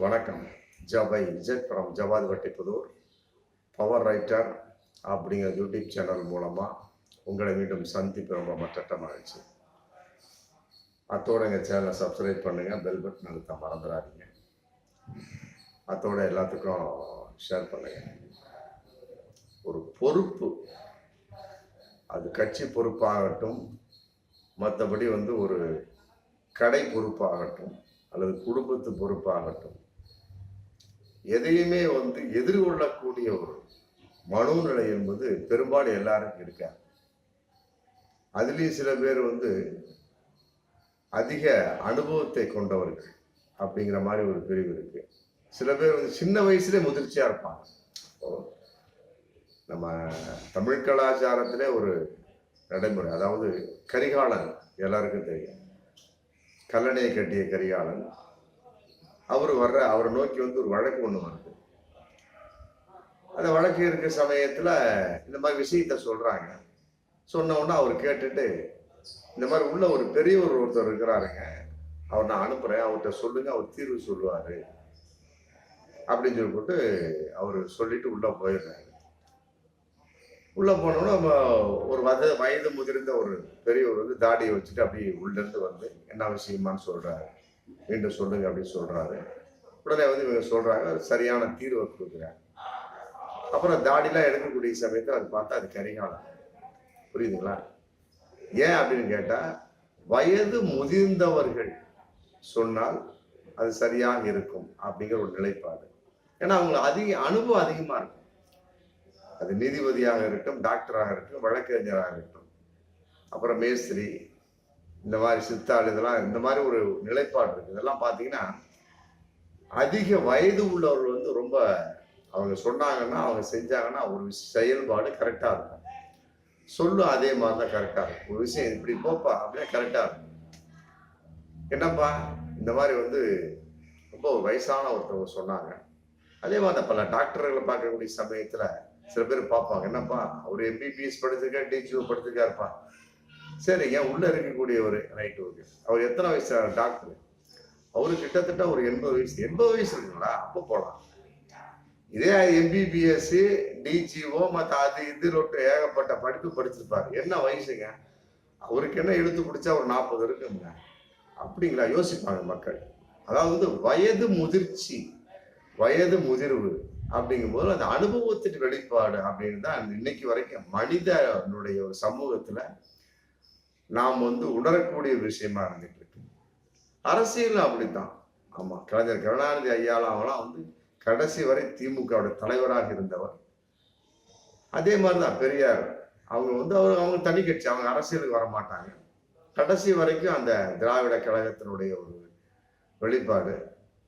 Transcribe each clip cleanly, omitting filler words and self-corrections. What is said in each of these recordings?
வணக்கம். ஜபை Vijay from Jawad Vattipudur power writer அப்படிங்கிற யூடியூப் சேனல் மூலமாக உங்களை மீண்டும் சந்திப்பு ரொம்ப மற்ற மகிழ்ச்சி. அத்தோட எங்கள் சேனலை சப்ஸ்கிரைப் பண்ணுங்கள், பெல் பட்டன் அழுத்த மறந்துடாதீங்க. அத்தோட எல்லாத்துக்கும் ஷேர் பண்ணுங்கள். ஒரு பொறுப்பு, அது கட்சி பொறுப்பாகட்டும், மற்றபடி ஒரு கடை பொறுப்பாகட்டும் அல்லது குடும்பத்து பொறுப்பாகட்டும், எதையுமே எதிர்கொள்ளக்கூடிய ஒரு மனோநிலை என்பது பெரும்பாலும் எல்லாருக்கும் இருக்காது. அதுலேயும் சில பேர் அதிக அனுபவத்தை கொண்டவர்கள் அப்படிங்கிற மாதிரி ஒரு பிரிவு இருக்கு. சில பேர் சின்ன வயசுலேயே முதிர்ச்சியா இருப்பாங்க. நம்ம தமிழ் கலாச்சாரத்திலே ஒரு நடைமுறை, அதாவது கரிகாலன் எல்லாருக்கும் தெரியும். கல்லணையை கட்டிய கரிகாலன் அவரை நோக்கி ஒரு வழக்கு ஒண்ணு வருது. அந்த வழக்கு இருக்க சமயத்துல இந்த மாதிரி விஷயத்த சொல்றாங்க. சொன்ன உடனே அவர் கேட்டுட்டு, இந்த மாதிரி உள்ள ஒரு பெரியவர் ஒருத்தர் இருக்கிறாருங்க, அவர் நான் அனுப்புறேன், அவர்கிட்ட சொல்லுங்க, அவர் தீர்வு சொல்லுவாரு அப்படின்னு சொல்லிட்டு அவர் சொல்லிட்டு உள்ள போயிடுறாரு. உள்ள போனோம்னா ஒரு வயது முதிர்ந்த ஒரு பெரியவர் தாடியை வச்சுட்டு அப்படி உள்ள இருந்து என்ன விஷயமான்னு சொல்றாரு. மீண்டும் சொல்லுங்க அப்படின்னு சொல்றாரு. உடனே இவங்க சொல்றாங்க, சரியான தீர்வை கொடுக்குறாங்க. அப்புறம் தாடிலாம் எடுக்கக்கூடிய சமயத்தில் அது பார்த்தா அது கரிகாலன். புரியுதுங்களா? ஏன் அப்படின்னு கேட்டா, வயது முதிர்ந்தவர்கள் சொன்னால் அது சரியாக இருக்கும் அப்படிங்கிற ஒரு நிலைப்பாடு. ஏன்னா அவங்களுக்கு அனுபவம் அதிகமா இருக்கும். அது நீதிபதியாக இருக்கட்டும், டாக்டராக இருக்கட்டும், வழக்கறிஞராக இருக்கட்டும், அப்புறம் மேஸ்திரி, இந்த மாதிரி சித்தாள், இதெல்லாம் இந்த மாதிரி ஒரு நிலைப்பாடு இருக்கு. இதெல்லாம் பார்த்தீங்கன்னா அதிக வயது உள்ளவர்கள் ரொம்ப அவங்க சொன்னாங்கன்னா, அவங்க செஞ்சாங்கன்னா ஒரு செயல்பாடு கரெக்டா இருக்கும். சொல்லும் அதே மாதிரி தான் கரெக்டா இருக்கும். ஒரு விஷயம் இப்படி போப்பா அப்படியே கரெக்டா இருக்கும். என்னப்பா இந்த மாதிரி ரொம்ப வயசான ஒருத்தவங்க சொன்னாங்க. அதே மாதிரி பல டாக்டர்களை பார்க்கக்கூடிய சமயத்துல சில பேர் பார்ப்பாங்க, என்னப்பா அவர் எம்பிபிஎஸ் படிச்சிருக்கா, டிஜிஓ படிச்சிருக்காருப்பா. சரிங்க, உள்ள இருக்கக்கூடியவர் ரைட்டு, ஓகே. அவர் எத்தனை வயசு டாக்டர்? அவரு கிட்டத்தட்ட ஒரு 80 வயசு. 80 வயசு இருக்குங்களா? அப்போ போலாம். இதே எம்பிபிஎஸ், டிஜிஓ, மற்ற அது இதுல ஏகப்பட்ட படிப்பு படிச்சிருப்பாரு. என்ன வயசுங்க? அவருக்கு என்ன எழுத்து பிடிச்சா ஒரு 40 இருக்குங்க. அப்படிங்களா? யோசிப்பாங்க மக்கள். அதாவது வயது முதிர்ச்சி, வயது முதிர்வு அப்படிங்கும்போது அந்த அனுபவத்தின் வெளிப்பாடு அப்படின்னு தான் இன்னைக்கு வரைக்கும் மனிதனுடைய ஒரு சமூகத்துல நாம் உணரக்கூடிய விஷயமா இருந்துட்டு இருக்கு. அரசியல் அப்படித்தான். ஆமா, கலைஞர் கருணாநிதி ஐயாலாம் கடைசி வரை திமுக தலைவராக இருந்தவர். அதே மாதிரிதான் பெரியார். அவங்க அவங்க தனி கட்சி, அவங்க அரசியலுக்கு வர மாட்டாங்க. கடைசி வரைக்கும் அந்த திராவிட கழகத்தினுடைய ஒரு வெளிப்பாடு.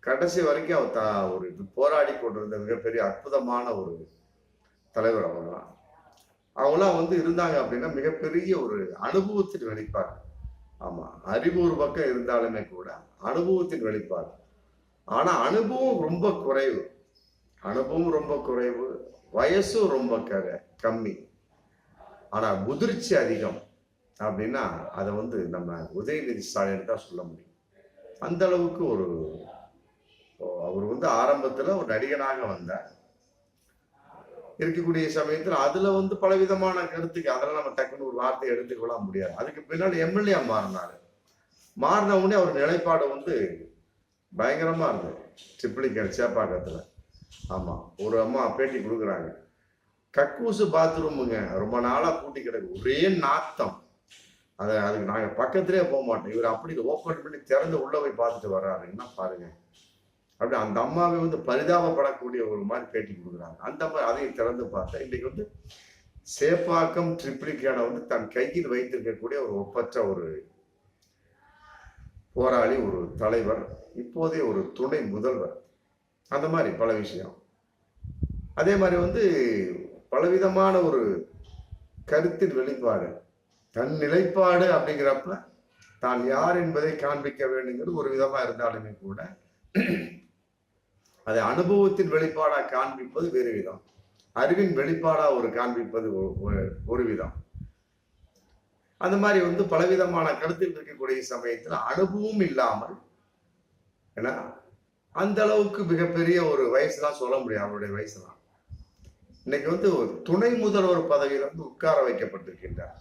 கடைசி வரைக்கும் அவர் ஒரு போராடி கொண்டிருந்த மிகப்பெரிய அற்புதமான ஒரு தலைவர் அவங்களாம். அவங்களாம் இருந்தாங்க அப்படின்னா மிகப்பெரிய ஒரு அனுபவத்தின் வெளிப்பாடு. ஆமா, அறிவு ஒரு பக்கம் இருந்தாலுமே கூட அனுபவத்தின் வெளிப்பாடு. ஆனா அனுபவம் ரொம்ப குறைவு. வயசும் ரொம்ப கம்மி. ஆனா முதிர்ச்சி அதிகம் அப்படின்னா அதை நம்ம உதயநிதி ஸ்டாலின் தான் சொல்ல முடியும். அந்த அளவுக்கு அவர் ஆரம்பத்துல ஒரு நடிகனாக வந்தார். இருக்கக்கூடிய சமயத்துல அதுல பலவிதமான கருத்துக்கு, அதெல்லாம் நம்ம டக்குன்னு ஒரு வார்த்தையை எடுத்துக்கொள்ள முடியாது. அதுக்கு பின்னாடி எம்எல்ஏ மாறினாரு. மாறின உடனே அவர் நிலைப்பாடு பயங்கரமா இருந்தது. ட்ரிப்ளிகேட் சேப்பாக்கத்துல. ஆமா, ஒரு அம்மா பேட்டி கொடுக்குறாங்க. கக்கூசு பாத்ரூமுங்க, ரொம்ப நாளா பூட்டி கிடக்கு, ஒரே நாத்தம். அதுக்கு நாங்க பக்கத்திலே போக மாட்டோம். இவர் அப்படி ஓப்பன் பண்ணி திறந்து உள்ள போய் பார்த்துட்டு வர்றாருன்னா பாருங்க. அப்படி அந்த அம்மாவை பரிதாபப்படக்கூடிய ஒரு மாதிரி பேட்டி கொடுக்குறாங்க. அந்த மாதிரி அதையும் திறந்து பார்த்தேன். இன்னைக்கு சேப்பாக்கம் ட்ரிப்ளிகேனை தன் கையில் வைத்திருக்கக்கூடிய ஒரு ஒப்பற்ற ஒரு போராளி, ஒரு தலைவர், இப்போதைய ஒரு துணை முதல்வர். அந்த மாதிரி பல விஷயம். அதே மாதிரி பலவிதமான ஒரு கருத்தின் வெளிப்பாடு, தன் நிலைப்பாடு அப்படிங்கிறப்ப தான் யார் என்பதை காண்பிக்க வேண்டுங்கிறது ஒரு விதமா இருந்தாலுமே கூட அதை அனுபவத்தின் வெளிப்பாடா காண்பிப்பது வேறு விதம், அறிவின் வெளிப்பாடா காண்பிப்பது ஒரு விதம். அந்த மாதிரி பலவிதமான கருத்தில் இருக்கக்கூடிய சமயத்தில் அனுபவம் இல்லாமல், ஏன்னா அந்த அளவுக்கு மிகப்பெரிய ஒரு வயசுலாம் சொல்ல முடியும் அவருடைய வயசுலாம். இன்னைக்கு வந்து ஒரு துணை முதல்வர் பதவியில வந்து உட்கார வைக்கப்பட்டிருக்கின்றார்.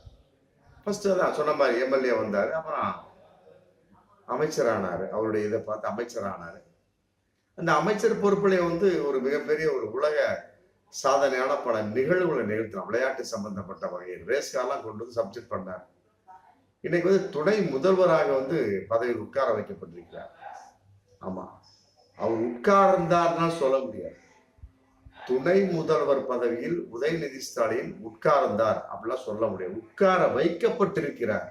ஃபர்ஸ்ட் தான் சொன்ன மாதிரி எம்எல்ஏ வந்தாரு, அப்புறம் அமைச்சரானாரு. அவருடைய இதை பார்த்து அமைச்சரானாரு. அந்த அமைச்சர் பொறுப்பிலே வந்து ஒரு மிகப்பெரிய ஒரு உலக சாதனையான பல நிகழ்வுகளை நிகழ்த்தினார். விளையாட்டு சம்பந்தப்பட்ட வகையில் ரேஸ்காரெல்லாம் கொண்டு வந்து சப்ஜெக்ட் பண்ணார். இன்னைக்கு வந்து துணை முதல்வராக வந்து பதவியில் உட்கார வைக்கப்பட்டிருக்கிறார். ஆமா, அவர் உட்கார்ந்தார்னா சொல்ல முடியாது. துணை முதல்வர் பதவியில் உதயநிதி ஸ்டாலின் உட்கார்ந்தார் அப்படிலாம் சொல்ல முடியாது. உட்கார வைக்கப்பட்டிருக்கிறார்.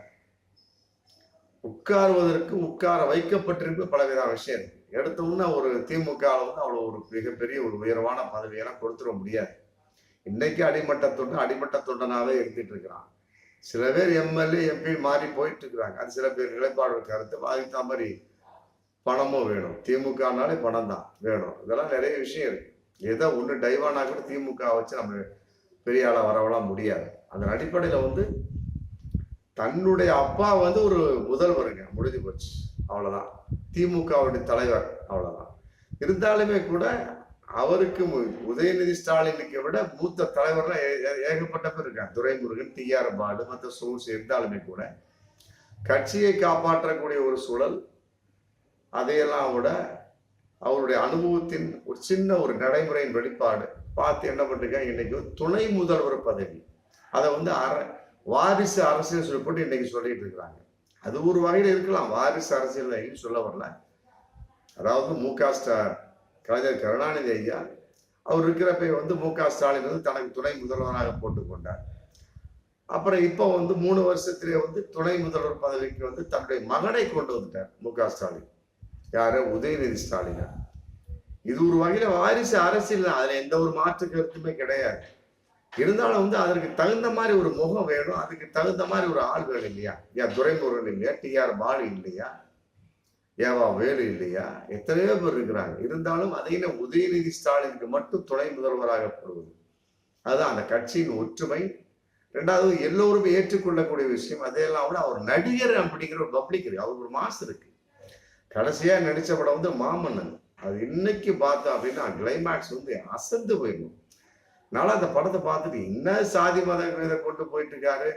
உட்காருவதற்கு உட்கார வைக்கப்பட்டிருக்கு பலவித விஷயம் இருக்கு. எடுத்தோம்னா ஒரு திமுக வந்து அவ்வளவு ஒரு மிகப்பெரிய ஒரு உயர்வான பதவியெல்லாம் கொடுத்துட முடியாது. இன்னைக்கு அடிமட்ட தொண்டனாவே இருந்துட்டு இருக்கிறான். சில பேர் எம்எல்ஏ எம்பி மாறி போயிட்டு இருக்கிறாங்க. அது சில பேர் நிலைப்பாடு கருத்து அதுக்கு தான் மாதிரி பணமும் வேணும். திமுகனாலே பணம் தான் வேணும். இதெல்லாம் நிறைய விஷயம் இருக்கு. ஏதோ ஒன்று டைவானா கூட திமுக வச்சு நம்ம பெரிய ஆளா வரவெல்லாம் முடியாது. அதன் அடிப்படையில வந்து தன்னுடைய அப்பா வந்து ஒரு முதல்வருங்க, முடிஞ்சு போச்சு, அவ்வளவுதான். திமுகவுடைய தலைவர், அவ்வளவுதான். இருந்தாலுமே கூட அவருக்கு உதயநிதி ஸ்டாலினுக்கு விட மூத்த தலைவர்லாம் ஏகப்பட்ட பேர் இருக்காங்க. துரைமுருகன், டிஆர் பாலு, மற்ற சோர்ஸ் இருந்தாலுமே கூட கட்சியை காப்பாற்றக்கூடிய ஒரு சூழல், அதையெல்லாம் விட அவருடைய அனுபவத்தின் ஒரு சின்ன ஒரு நடைமுறையின் வெளிப்பாடு பார்த்து என்ன பண்ணிருக்காங்க. இன்னைக்கு துணை முதல்வர் பதவி அதை வந்து வாரிசு அரசியல் சொல்லி போட்டு இன்னைக்கு சொல்லிட்டு இருக்கிறாங்க. அது ஒரு வகையில் இருக்கலாம், வாரிசு அரசியல் சொல்ல வரல. அதாவது கலைஞர் கருணாநிதி ஐயா அவர் இருக்கிறப்ப வந்து ஸ்டாலின் வந்து தனக்கு துணை முதல்வராக போட்டுக்கொண்டார். அப்புறம் இப்போ வந்து 3 வருஷத்திலே வந்து துணை முதல்வர் பதவிக்கு வந்து தன்னுடைய மகனை கொண்டு வந்துட்டார் ஸ்டாலின். யாரு? உதயநிதி ஸ்டாலின். இது ஒரு வகையில வாரிசு அரசியல் தான், அதுல எந்த ஒரு மாற்று கருத்துமே கிடையாது. இருந்தாலும் வந்து அதற்கு தகுந்த மாதிரி ஒரு முகம் வேணும், அதுக்கு தகுந்த மாதிரி ஒரு ஆள் வேணும் இல்லையா? ஏன் துரைமுருகன் இல்லையா? டிஆர் பாலு இல்லையா? ஏவா வேலு இல்லையா? எத்தனையோ பேர் இருக்கிறாங்க. இருந்தாலும் அதையின உதயநிதி ஸ்டாலினுக்கு மட்டும் துணை முதல்வராக போடுவது, அதுதான் அந்த கட்சியின் ஒற்றுமை. ரெண்டாவது, எல்லோருமே ஏற்றுக்கொள்ளக்கூடிய விஷயம். அதையெல்லாம் விட அவர் நடிகர் அப்படிங்கிற ஒரு பப்ளிக் இருக்கு, அவருக்கு ஒரு மாசு இருக்கு. கடைசியா நடிச்ச படம் வந்து மாமன்னன். அது இன்னைக்கு பார்த்தோம் அப்படின்னா கிளைமேக்ஸ் வந்து அசந்து போயிடும். அதனால அந்த படத்தை பார்த்துட்டு என்ன சாதி மத இதை கொண்டு போயிட்டு இருக்காரு,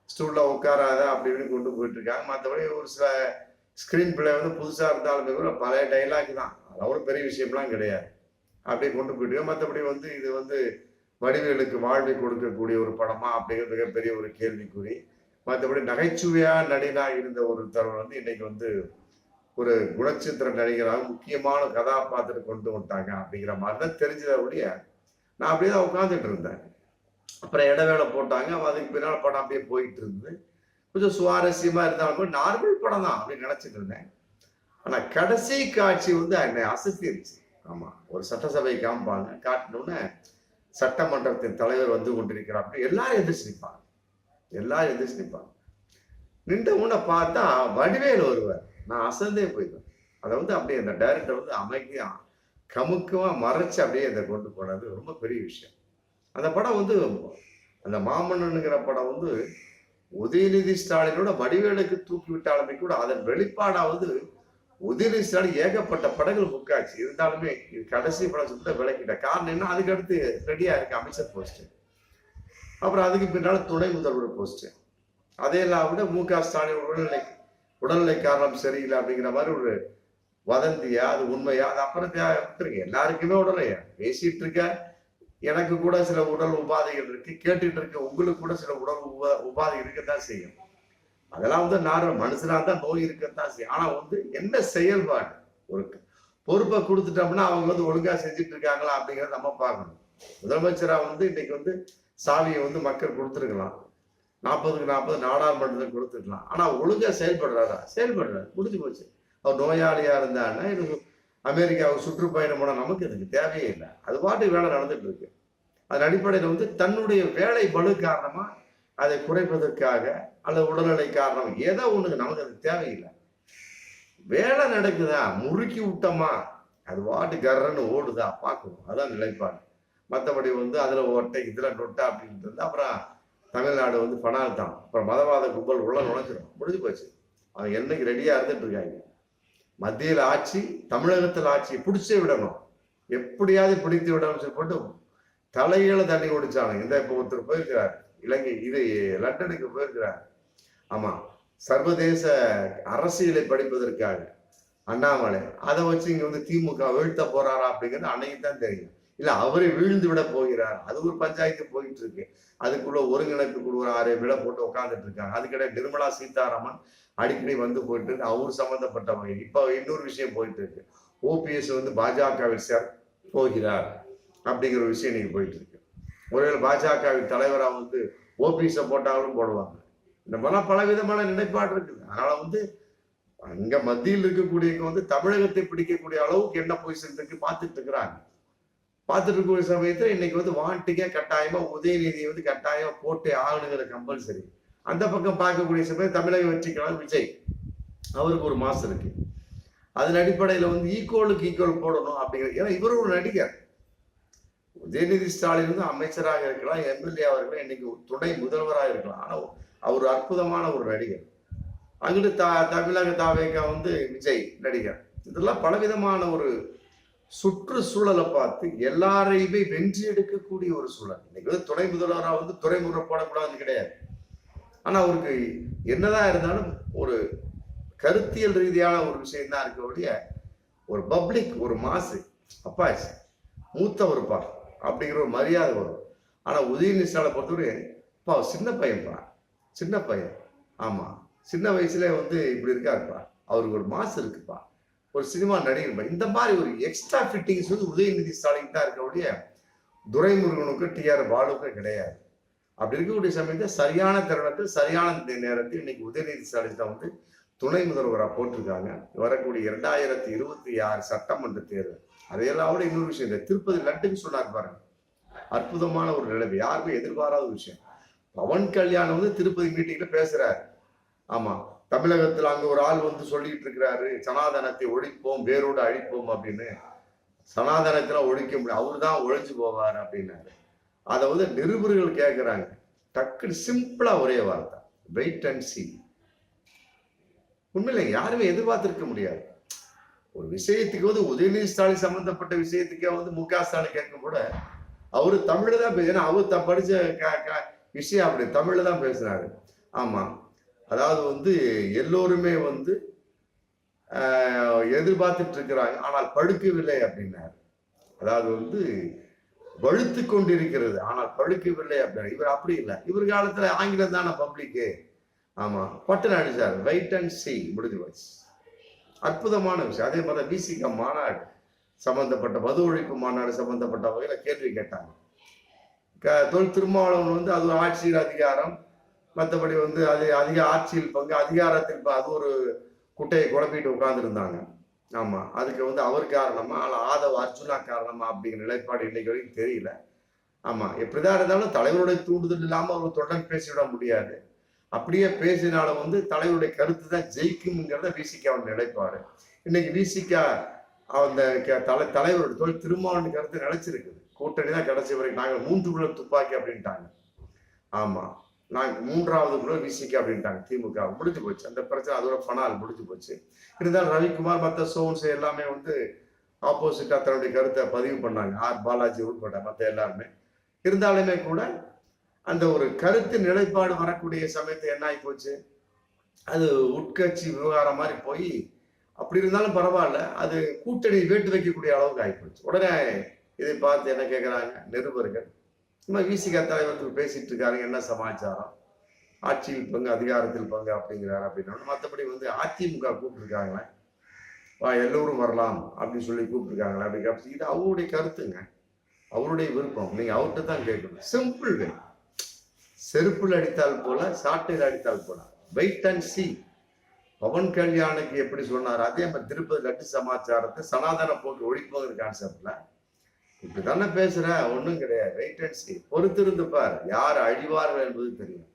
ஸ்டூல்ல உட்காராத அப்படின்னு கொண்டு போயிட்டு இருக்காங்க. மற்றபடி ஒரு சில ஸ்கிரீன் பிளே வந்து புதுசா இருந்தாலுமே கூட பழைய டைலாக் தான், அவ்வளவு பெரிய விஷயம்லாம் கிடையாது. அப்படியே கொண்டு போயிட்டு. மற்றபடி வந்து இது வந்து வடிவேலுக்கு வாழ்வை கொடுக்கக்கூடிய ஒரு படமா அப்படிங்கிற மிகப்பெரிய ஒரு கேள்விக்குறி. மற்றபடி நகைச்சுவையா நடிகனாக இருந்த ஒரு தருணம் வந்து இன்னைக்கு வந்து ஒரு குணச்சித்திர நடிகராக முக்கியமான கதாபாத்திரம் கொண்டு வந்துட்டாங்க அப்படிங்கிற மாதிரி தான் தெரிஞ்சதை ஒழிய நான் அப்படியே தான் உட்காந்துட்டு இருந்தேன். அப்புறம் இடைவேளை போட்டாங்க, அதுக்கு பின்னால் படம் அப்படியே போயிட்டு இருந்தது. கொஞ்சம் சுவாரஸ்யமா இருந்தாலும் நார்மல் படம் தான் அப்படின்னு நினைச்சிட்டு இருந்தேன். ஆனா கடைசி காட்சி வந்து என்னை அசத்திருச்சு. ஆமா, ஒரு சட்டசபை காமிப்பாங்க, காட்டினோன்னு சட்டமன்றத்தின் தலைவர் வந்து கொண்டிருக்கிறார், அப்படி எல்லாரும் எதிர்த்து நிற்பாங்க. நின்ற உடனே பார்த்தா வடிவேல் வருவார். நான் அசந்தே போயிடுவேன். அதை வந்து அப்படியே அந்த டைரக்டர் வந்து அமைதியா கமுக்கமா மறைச்சு அப்படியே அதை கொண்டு போனது ரொம்ப பெரிய விஷயம். அந்த படம் வந்து அந்த மாமன்னனுங்கிற படம் வந்து உதயநிதி ஸ்டாலினோட வடிவேலுக்கு தூக்கி விட்டாலுமே கூட அதன் வெளிப்பாடாவது உதயநிதி ஸ்டாலின் ஏகப்பட்ட படங்கள் புக்காச்சு. இருந்தாலுமே இது கடைசி படம் சொல்லிட்டு விளக்கிட்ட காரணம் என்ன, அதுக்கு அடுத்து ரெடியா இருக்கு அமைச்சர் போஸ்ட், அப்புறம் அதுக்கு பின்னால துணை முதல்வர் போஸ்ட். அதையெல்லாம் விட ஸ்டாலின் உடல்நிலை காரணம் சரியில்லை அப்படிங்கிற மாதிரி ஒரு வதந்தியா, அது உண்மையா, அது அப்புறம் எல்லாருக்குமே உடலையா பேசிட்டு இருக்க. எனக்கு கூட சில உடல் உபாதைகள் இருக்கு, கேட்டுட்டு இருக்க உங்களுக்கு கூட சில உடல் உபாதைகள் இருக்கத்தான் செய்யும். அதெல்லாம் வந்து மனுஷனா தான் நோய் இருக்கத்தான் செய்யும். ஆனா வந்து என்ன செயல்பாடு, ஒரு பொறுப்பை கொடுத்துட்டோம்னா அவங்க வந்து ஒழுங்கா செஞ்சுட்டு இருக்காங்களா அப்படிங்கிறத நம்ம பார்க்கணும். முதலமைச்சரா வந்து இன்னைக்கு வந்து சாவியை வந்து மக்கள் கொடுத்துருக்கலாம், 40க்கு 40 நாடாளுமன்றத்தில் கொடுத்துக்கலாம். ஆனா ஒழுங்கா செயல்படுறாரு, முடிஞ்சு போச்சு. அவர் நோயாளியா இருந்தான்னா அமெரிக்காவுக்கு சுற்றுப்பயணம் போனா நமக்கு இதுக்கு தேவையே இல்லை, அது பாட்டு வேலை நடந்துட்டு இருக்கு. அதன் அடிப்படையில் வந்து தன்னுடைய வேலை பளு காரணமா அதை குறைப்பதற்காக அல்லது உடல்நிலை காரணம் ஏதோ ஒண்ணுக்கு நமக்கு அது தேவையில்லை. வேலை நடக்குதா, முறுக்கி விட்டோமா, அது பாட்டு கர்றன்னு ஓடுதா பார்க்கணும், அதான் நிலைப்பாடு. மற்றபடி வந்து அதுல ஒட்டை இதுல நொட்டா அப்படின்றது அப்புறம் தமிழ்நாடு வந்து பணால் தான். அப்புறம் மதவாத கும்பல் உள்ள நுழைஞ்சிடும், முடிஞ்சு போச்சு. அவங்க என்னைக்கு ரெடியா இருந்துட்டு இருக்காங்க. மத்தியில் ஆட்சி, தமிழகத்தில் ஆட்சி பிடிச்சே விடணும், எப்படியாவது பிடித்து விடணும் போட்டு தலையில தண்ணி குடிச்சாங்க. இந்த இப்போ ஒருத்தர் போயிருக்கிறார் இலங்கை, இது லண்டனுக்கு போயிருக்கிறார். ஆமா, சர்வதேச அரசியலை படிப்பதற்காக அண்ணாமலை. அதை வச்சு இங்க வந்து திமுக வீழ்த்த போறாரா அப்படிங்கிறது அன்னைக்கு தான் தெரியும். இல்ல அவரை வீழ்ந்து விட போகிறார், அது ஒரு பஞ்சாயத்து போயிட்டு இருக்கு. அதுக்குள்ள ஒருங்கிணைப்பு குழு 6 விட போட்டு உட்காந்துட்டு இருக்காங்க. அதுக்கிடையே நிர்மலா சீதாராமன் அடிக்கடி வந்து போயிட்டு இருக்கு, அவர் சம்பந்தப்பட்டவங்க. இப்ப இன்னொரு விஷயம் போயிட்டு இருக்கு, ஓபிஎஸ் வந்து பாஜகவில் சேர போகிறார் அப்படிங்கிற ஒரு விஷயம் இன்னைக்கு போயிட்டு இருக்கு. ஒருவேளை பாஜகவின் தலைவராக வந்து ஓபிஎஸ் போட்டாலும் போடுவாங்க. இந்த மாதிரிலாம் பல விதமான நிலைப்பாடு இருக்குது. அதனால வந்து அங்க மத்தியில் இருக்கக்கூடிய வந்து தமிழகத்தை பிடிக்கக்கூடிய அளவுக்கு என்ன பொசிஷன் இருக்கு பார்த்துட்டு இருக்கிறாங்க. பார்த்துட்டு இருக்கக்கூடிய சமயத்துல இன்னைக்கு வந்து வாண்டிக்கே கட்டாயமா உதயநிதியை வந்து கட்டாயமா போட்டே ஆகணுங்கிற கம்பல்சரி. அந்த பக்கம் பார்க்கக்கூடிய சமயம் தமிழக வெற்றிக்கான விஜய், அவருக்கு ஒரு மாசம் இருக்கு. அதன் அடிப்படையில வந்து ஈக்குவலுக்கு ஈக்குவல் போடணும் அப்படிங்கிற. ஏன்னா இவர் ஒரு நடிகர். உதயநிதி ஸ்டாலின் வந்து அமைச்சராக இருக்கலாம், எம்எல்ஏ இருக்கலாம், இன்னைக்கு துணை முதல்வராக இருக்கலாம். ஆனா அவர் அற்புதமான ஒரு நடிகர். அங்கிட்டு தமிழக தாவேக்கா வந்து விஜய் நடிகர். இதெல்லாம் பலவிதமான ஒரு சுற்றுச்சூழலை பார்த்து எல்லாரையுமே வெற்றி எடுக்கக்கூடிய ஒரு சூழல். இன்னைக்கு வந்து துணை முதல்வராக வந்து துறைமுறை போடக்கூடாதுன்னு கிடையாது. ஆனா அவருக்கு என்னதான் இருந்தாலும் ஒரு கருத்தியல் ரீதியான ஒரு விஷயம் தான் இருக்கக்கூடிய ஒரு பப்ளிக், ஒரு மாசு அப்பாச்சு மூத்தவருப்பா அப்படிங்கிற ஒரு மரியாதை வரும். ஆனா உதயநிதி ஸ்டாலினை பொறுத்தவரை பா சின்ன பையன்ப்பா, சின்ன பையன். ஆமா, சின்ன வயசுல வந்து இப்படி இருக்காருப்பா, அவருக்கு ஒரு மாசு இருக்குப்பா, ஒரு சினிமா நடிகர்ப்பா. இந்த மாதிரி ஒரு எக்ஸ்ட்ரா ஃபிட்டிங்ஸ் வந்து உதயநிதி ஸ்டாலின் தான் இருக்கக்கூடிய துரைமுருகனுக்கு டிஆர் பாலுக்கும் கிடையாது. அப்படி இருக்கக்கூடிய சமயத்தை சரியான தருணத்தில் சரியான நேரத்தில் இன்னைக்கு உதயநிதி ஸ்டாலின் தான் வந்து துணை முதல்வராக போட்டிருக்காங்க. வரக்கூடிய 2026 சட்டமன்ற தேர்தல். அதையெல்லாம் விட இன்னொரு விஷயம், இந்த திருப்பதி லட்டுன்னு சொன்னார் பாருங்க, அற்புதமான ஒரு நிலைமை, யாருமே எதிர்பாராத விஷயம். பவன் கல்யாணம் வந்து திருப்பதி மீட்டிங்ல பேசுறாரு. ஆமா, தமிழகத்துல அங்க ஒரு ஆள் வந்து சொல்லிட்டு இருக்கிறாரு, சனாதனத்தை ஒழிப்போம், வேரோடு அழிப்போம் அப்படின்னு. சனாதனத்துல ஒழிக்க முடியும், அவரு தான் ஒழிஞ்சு போவார் அப்படின்னாரு. அதை வந்து நிருபர்கள் கேட்கிறாங்க, டக்குன்னு சிம்பிளா ஒரே வார்த்தை, வெயிட் அண்ட் சி. உண்மையில யாருமே எதிர்பார்த்திருக்க முடியாது. ஒரு விஷயத்துக்கு வந்து உதயநிதி ஸ்டாலின் சம்பந்தப்பட்ட விஷயத்துக்கே வந்து முக ஸ்டாலின் கேட்கும் கூட அவரு தமிழ்ல தான் பேசுறேன், அவரு படிச்ச விஷயம் அப்படி தமிழ்ல தான் பேசுறாரு. ஆமா, அதாவது வந்து எல்லோருமே வந்து எதிர்பார்த்துட்டு இருக்கிறாங்க, ஆனால் படுக்கவில்லை அப்படின்னாரு. அதாவது வந்து வழுத்து கொண்டிருக்கிறது ஆனால் படுக்கவில்லை அப்படின்னா, இவர் அப்படி இல்லை. இவர் காலத்துல ஆங்கிலம் தானே பப்ளிக்கு. ஆமா, பட்டன் அடிச்சாரு, வெயிட் அண்ட் சி, முடிஞ்சு போச்சு. அற்புதமான விஷயம். அதே மாதிரி விசிக மாநாடு சம்பந்தப்பட்ட மது ஒழிப்பு மாநாடு சம்பந்தப்பட்ட வகையில கேள்வி கேட்டாங்க. தொல் திருமாவளவன் வந்து அது ஒரு ஆட்சியில் அதிகாரம், மற்றபடி வந்து அது அதிக ஆட்சியில் பங்கு, அதிகாரத்தில் அது ஒரு குட்டையை குழப்பிட்டு உட்கார்ந்துருந்தாங்க. ஆமா, அதுக்கு வந்து அவர் காரணமா அல்ல ஆதவ அர்ஜுனா காரணமா அப்படிங்கிற நிலைப்பாடு இன்னைக்கு வரைக்கும் தெரியல. ஆமா, எப்படிதான் இருந்தாலும் தலைவருடைய தூண்டுதல் இல்லாம அவர் தொடர்ந்து பேசிவிட முடியாது. அப்படியே பேசினாலும் வந்து தலைவருடைய கருத்து தான் ஜெயிக்கும்ங்கிறத விசிகாவோட நிலைப்பாடு. இன்னைக்கு விசிகா அந்த தலைவருடைய தொழில் திருமாவளவன் கருத்து நிலைச்சிருக்குது. கூட்டணி தான் கடைசி வரைக்கும், நாங்கள் 3 குழல் துப்பாக்கி அப்படின்ட்டாங்க. ஆமா, நாங்க 3வது குழல் விசிகா அப்படின்ட்டாங்க. திமுக முடிஞ்சு போச்சு அந்த பிரச்சனை, அதோட பணால் முடிஞ்சு போச்சு. இருந்தாலும் ரவிக்குமார் மற்ற சோன்ஸ் எல்லாமே வந்து ஆப்போசிட்டா தன்னுடைய கருத்தை பதிவு பண்ணாங்க, ஆர் பாலாஜி உட்பட மற்ற எல்லாருமே. இருந்தாலுமே கூட அந்த ஒரு கருத்து நிலைப்பாடு வரக்கூடிய சமயத்தை என்ன ஆகி போச்சு, அது உட்கட்சி விவகாரம் மாதிரி போய், அப்படி இருந்தாலும் பரவாயில்ல, அது கூட்டணி வேட்டு வைக்கக்கூடிய அளவுக்கு ஆகிப்போச்சு. உடனே இதை பார்த்து என்ன கேட்குறாங்க நிருபர்கள், சும்மா விசிகா தலைவருக்கு பேசிட்டு இருக்காரு, என்ன சமாச்சாரம், ஆட்சியில் பங்கு அதிகாரத்தில் பங்கு அப்படிங்கிறாரு அப்படின்னா. மற்றபடி வந்து அதிமுக கூப்பிட்டுருக்காங்களே, எல்லோரும் வரலாம் அப்படின்னு சொல்லி கூப்பிட்டுருக்காங்களே அப்படி. இது அவருடைய கருத்துங்க, அவருடைய விருப்பம், நீங்க அவர்கிட்ட தான் கேட்கணும். சிம்பிள் வே, செருப்புல அடித்தால் போல சாட்டையில் அடித்தால் போல, வெயிட் அண்ட் சி. பவன் கல்யாணுக்கு எப்படி சொன்னார், அதே மாதிரி திருப்பதி லட்டு சமாச்சாரத்தை சனாதன போட்டு ஒழிப்போங்கிற கான்செப்ட்ல இப்படி தானே பேசுற, ஒன்றும் கிடையாது, வெயிட் அண்ட் சி, பொறுத்திருந்து பார், யார் அழிவார்கள் என்பது தெரியும்.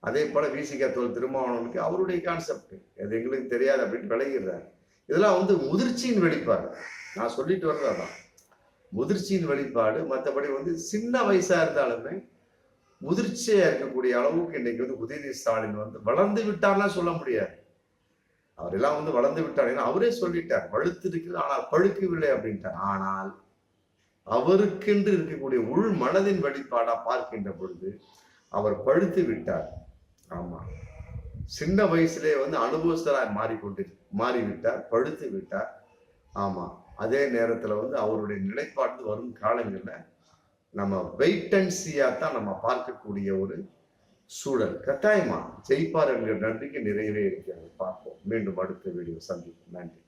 அதே போல விசிகா தொல் திருமாவளவனுக்கு அவருடைய கான்செப்ட் அது எங்களுக்கு தெரியாது அப்படின்னு விளைகிறார். இதெல்லாம் வந்து முதிர்ச்சியின் வெளிப்பாடு. நான் சொல்லிட்டு வர்றதான் முதிர்ச்சியின் வெளிப்பாடு. மற்றபடி வந்து சின்ன வயசா இருந்தாலுமே முதிர்ச்சியா இருக்கக்கூடிய அளவுக்கு இன்னைக்கு வந்து உதயநிதி ஸ்டாலின் வந்து வளர்ந்து விட்டார்லாம் சொல்ல முடியாது. அவரெல்லாம் வந்து வளர்ந்து விட்டார். ஏன்னா அவரே சொல்லிட்டார், பழுத்து இருக்குது ஆனால் பழுக்கவில்லை அப்படின்ட்டார். ஆனால் அவருக்கென்று இருக்கக்கூடிய உள் மனதின் வெளிப்பாடா பார்க்கின்ற பொழுது அவர் பழுத்து விட்டார். ஆமா, சின்ன வயசுலே வந்து அனுபவஸ்தராய் மாறிவிட்டார், பழுத்து விட்டார். ஆமா, அதே நேரத்துல வந்து அவருடைய நிலைப்பாடு வரும் காலங்கள்ல நம்ம வெயிட் அண்ட் சீயா தான் நம்ம பார்க்கக்கூடிய ஒரு சூழல். கட்டாயமா ஜெயிப்பார் என்கிற நம்பிக்கை நிறையவே இருக்கிறது. பார்ப்போம். மீண்டும் அடுத்த வீடியோ சந்திப்போம். நன்றி.